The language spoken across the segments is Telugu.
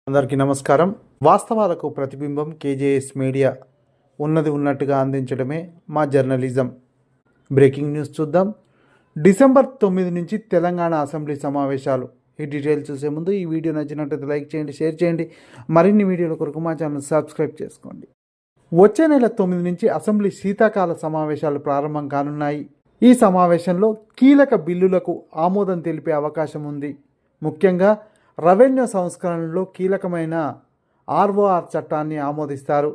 అందరికీ నమస్కారం. వాస్తవాలకు ప్రతిబింబం కేజేఎస్ మీడియా. ఉన్నది ఉన్నట్టుగా అందించడమే మా జర్నలిజం. బ్రేకింగ్ న్యూస్ చూద్దాం. డిసెంబర్ 9 నుంచి తెలంగాణ అసెంబ్లీ సమావేశాలు. ఈ డీటెయిల్స్ చూసే ముందు ఈ వీడియో నచ్చినట్లయితే లైక్ చేయండి, షేర్ చేయండి. మరిన్ని వీడియోల కొరకు మా ఛానల్ సబ్స్క్రైబ్ చేసుకోండి. వచ్చే నెల 9 నుంచి అసెంబ్లీ శీతాకాల సమావేశాలు ప్రారంభం కానున్నాయి. ఈ సమావేశంలో కీలక బిల్లులకు ఆమోదం తెలిపే అవకాశం ఉంది. ముఖ్యంగా రెవెన్యూ సంస్కరణలో కీలకమైన ఆర్ఓఆర్ చట్టాన్ని ఆమోదిస్తారు.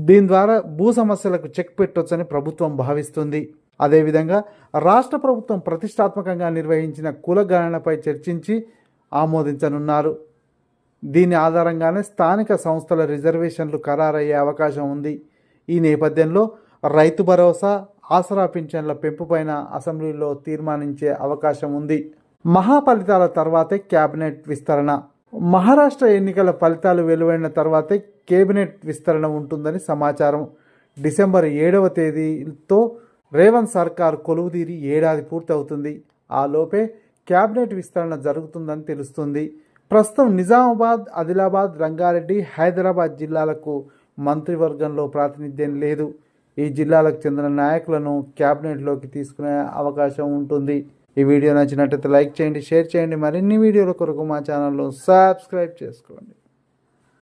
దీని ద్వారా భూ సమస్యలకు చెక్ పెట్టొచ్చని ప్రభుత్వం భావిస్తుంది. అదేవిధంగా రాష్ట్ర ప్రభుత్వం ప్రతిష్టాత్మకంగా నిర్వహించిన కులగణనపై చర్చించి ఆమోదించనున్నారు. దీని ఆధారంగానే స్థానిక సంస్థల రిజర్వేషన్లు ఖరారయ్యే అవకాశం ఉంది. ఈ నేపథ్యంలో రైతు భరోసా, ఆసరా పింఛన్ల పెంపుపైన అసెంబ్లీలో తీర్మానించే అవకాశం ఉంది. మహా ఫలితాల తర్వాతే కేబినెట్ విస్తరణ. మహారాష్ట్ర ఎన్నికల ఫలితాలు వెలువడిన తర్వాతే కేబినెట్ విస్తరణ ఉంటుందని సమాచారం. డిసెంబర్ 7వ తేదీతో రేవంత్ సర్కార్ కొలువుదీరి ఏడాది పూర్తవుతుంది. ఆ లోపే కేబినెట్ విస్తరణ జరుగుతుందని తెలుస్తుంది. ప్రస్తుతం నిజామాబాద్, ఆదిలాబాద్, రంగారెడ్డి, హైదరాబాద్ జిల్లాలకు మంత్రివర్గంలో ప్రాతినిధ్యం లేదు. ఈ జిల్లాలకు చెందిన నాయకులను కేబినెట్లోకి తీసుకునే అవకాశం ఉంటుంది. ఈ వీడియో నచ్చినట్లయితే లైక్ చేయండి, షేర్ చేయండి. మరిన్ని వీడియోల కొరకు మా ఛానల్లో సబ్స్క్రైబ్ చేసుకోండి.